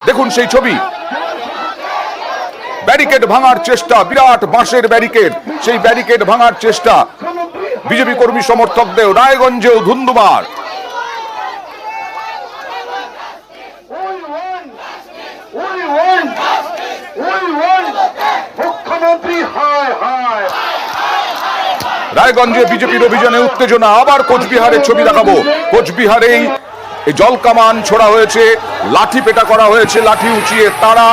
দেখুন সেই ছবি, ব্যারিকেড ভাঙার চেষ্টা, বিরাট বাঁশের ব্যারিকেড, সেই ব্যারিকেড ভাঙার চেষ্টা বিজেপি কর্মী সমর্থকদের। রায়গঞ্জেও ধুন্ধুমার। রায়গঞ্জে বিজেপির অভিযানে উত্তেজনা। আবার কোচবিহারের ছবি দেখাবো। কোচবিহারেই জল কামান ছোড়া হয়েছে, লাঠি পেটা করা হয়েছে, লাঠি উঁচিয়ে তারা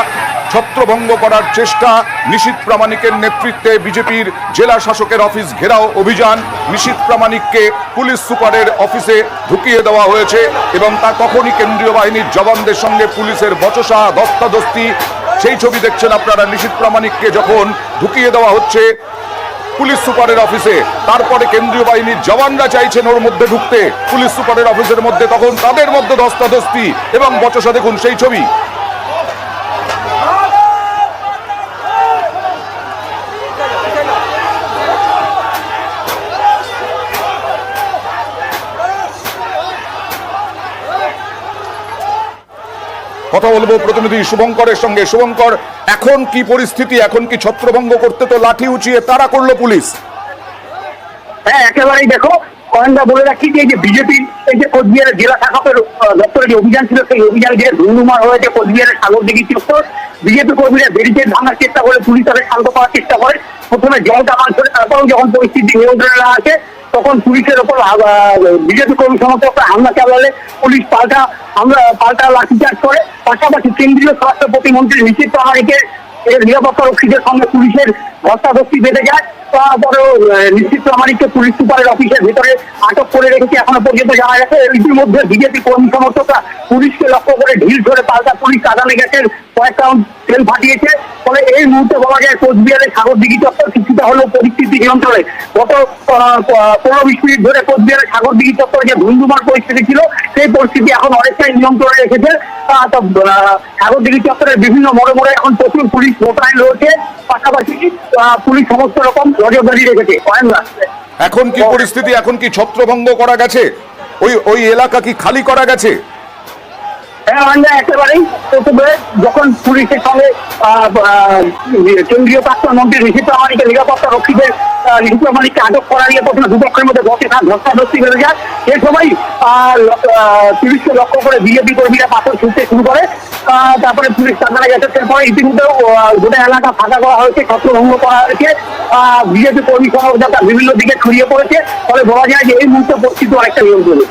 ছত্রভঙ্গ করার চেষ্টা। নিশীথ প্রামাণিকের নেতৃত্বে বিজেপির জেলা শাসকের অফিস ঘেরাও অভিযান। নিশীথ প্রামাণিককে পুলিশ সুপারের অফিসে ঢুকিয়ে দেওয়া হয়েছে এবং তা তখনই কেন্দ্রীয় বাহিনীর জওয়ানদের সঙ্গে পুলিশের বচসা, ধস্তাধস্তি। সেই ছবি দেখছেন আপনারা। নিশীথ প্রামাণিককে যখন ঢুকিয়ে দেওয়া হচ্ছে পুলিশ সুপারের অফিসে, তারপরে কেন্দ্রীয় বাহিনীর জওয়ানরা চাইছেন ওর মধ্যে ঢুকতে পুলিশ সুপারের অফিসের মধ্যে, তখন তাদের মধ্যে ধস্তাধস্তি এবং বচসা। দেখুন সেই ছবি। কথা বলবো প্রতিনিধি শুভঙ্করের সঙ্গে। শুভঙ্কর, এখন কি পরিস্থিতি? এখন কি ছত্রভঙ্গ করতে তো লাঠি উঁচিয়ে তারা করলো পুলিশ? হ্যাঁ, একেবারেই। দেখো কয়েকটা বলে রাখি যে বিজেপির এই যে কোচবিহারের জেলা শাসকের দপ্তরে যে অভিযান ছিল, সেই অভিযান যে ধুন্ধুমার হয়েছে কোচবিহারের সাগরদিঘি চত্বর। বিজেপি কর্মীরা ব্যারিকেড ভাঙার চেষ্টা করে, পুলিশ তাদের শান্ত করার চেষ্টা করে। প্রথমে জল কামান করে, তারপরেও যখন পরিস্থিতি নিয়ন্ত্রণে আসে তখন পুলিশের ওপর বিজেপি কর্মী সমর্থকরা হামলা চালালে পুলিশ পাল্টা লাঠিচার্জ করে। পাশাপাশি কেন্দ্রীয় স্বরাষ্ট্র প্রতিমন্ত্রী নিশীথ প্রামাণিকের নিরাপত্তা রক্ষীদের সঙ্গে পুলিশের ধস্তাধস্তি বেঁধে যায়। তারপরেও নিশীথ প্রামাণিককে পুলিশ সুপারের অফিসের ভিতরে আটক করে রেখেছে এখনো পর্যন্ত জানা গেছে। ইতিমধ্যে বিজেপি কর্মী সমর্থকরা পুলিশকে লক্ষ্য করে ঢিল ধরে পাল্টা পুলিশ কাঁদানে গেছে, কয়েক রাউন্ড তেল ফাটিয়েছে। ফলে এই মুহূর্তে বলা যায় কোচবিহারের সাগরদিঘি চত্বর কিছুটা হলেও পরিস্থিতি নিয়ন্ত্রণে। গত 15-20 মিনিট ধরে কোচবিহারের সাগরদিঘি চত্বরে যে ধুন্ধুমার পরিস্থিতি ছিল, সেই পরিস্থিতি এখন অনেকটাই নিয়ন্ত্রণে রেখেছে। সাগরদিঘি চত্বরের বিভিন্ন মোড়ে মোড়ে এখন প্রচুর পুলিশ মোতায়েন রয়েছে। পাশাপাশি পুলিশ সমস্ত রকম নজরদারি রেখেছে। এখন কি পরিস্থিতি? এখন কি ছত্রভঙ্গ করা গেছে? ওই এলাকা কি খালি করা গেছে? হ্যাঁ, একেবারেই। যখন পুলিশের সঙ্গে কেন্দ্রীয় প্রাক্তন মন্ত্রী নিশীথ প্রামাণিকের নিরাপত্তা রক্ষীদের নিশীথ প্রামাণিককে আটক করা নিয়ে প্রথমে দুপক্ষের মধ্যে ধস্তাধস্তি বেড়ে যায়। এই সময় পুলিশকে লক্ষ্য করে বিজেপি কর্মীরা পাথর ছুটতে শুরু করে। তারপরে পুলিশ কাঁদানে গেছে। এরপরে ইতিমধ্যে গোটা এলাকা ফাঁকা করা হয়েছে, ছত্রভঙ্গ করা হয়েছে। বিজেপি কর্মী সমর্থকরা বিভিন্ন দিকে ছড়িয়ে পড়েছে। ফলে বলা যায় যে এই মুহূর্তে পরিস্থিতি অনেকটা নিয়ন্ত্রণে।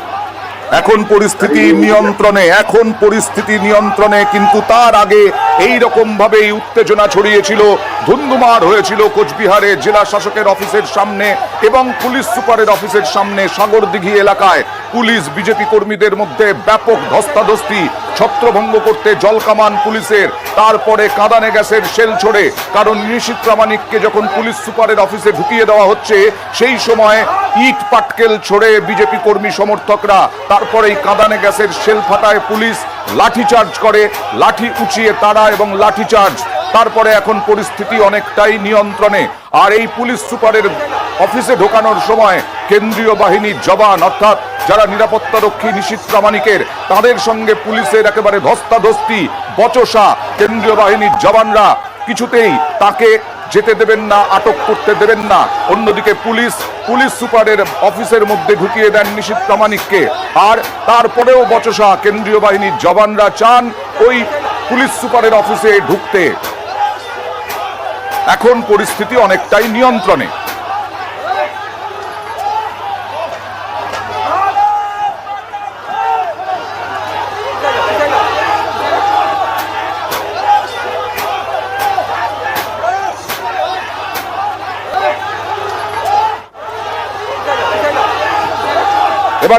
এখন পরিস্থিতি নিয়ন্ত্রণে, এখন পরিস্থিতি নিয়ন্ত্রণে। কিন্তু তার আগে এই রকম ভাবেই উত্তেজনা ছড়িয়েছিল, ধুন্ধুমার হয়েছিল কোচবিহারে জেলা শাসকের অফিসের সামনে এবং পুলিশ সুপারের অফিসের সামনে সাগরদিঘি এলাকায়। পুলিশ বিজেপি কর্মীদের মধ্যে ব্যাপক ধস্তাধস্তি, ছত্রভঙ্গ করতে জলকামান পুলিশের, তারপরে কাঁদানে গ্যাসের শেল ছোড়ে। কারণ নিশীথ প্রামাণিককে যখন পুলিশ সুপারের অফিসে ঢুকিয়ে দেওয়া হচ্ছে, সেই সময় ইট পাটকেল ছোড়ে বিজেপি কর্মী সমর্থকরা। তারপরে কাঁদানে গ্যাসের শেল ফাটায় পুলিশ, লাঠিচার্জ করে, লাঠি উঁচিয়ে তারা এবং লাঠিচার্জ। তারপরে এখন পরিস্থিতি অনেকটাই নিয়ন্ত্রণে। আর এই পুলিশ সুপারের অফিসে ঢোকানোর সময় কেন্দ্রীয় বাহিনীর জওয়ান, অর্থাৎ যারা নিরাপত্তা রক্ষী নিশীথ প্রামাণিকের, তাদের সঙ্গে পুলিশের একেবারে ধস্তাধস্তি, বচসা। কেন্দ্রীয় বাহিনীর জওয়ানরা কিছুতেই তাকে যেতে দেবেন না, আটক করতে দেবেন না। অন্যদিকে পুলিশ সুপারের অফিসের মধ্যে ঢুকিয়ে দেন নিশীথ প্রামাণিককে। আর তারপরেও বচসা। কেন্দ্রীয় বাহিনীর জওয়ানরা চান ওই পুলিশ সুপারের অফিসে ঢুকতে। এখন পরিস্থিতি অনেকটাই নিয়ন্ত্রণে।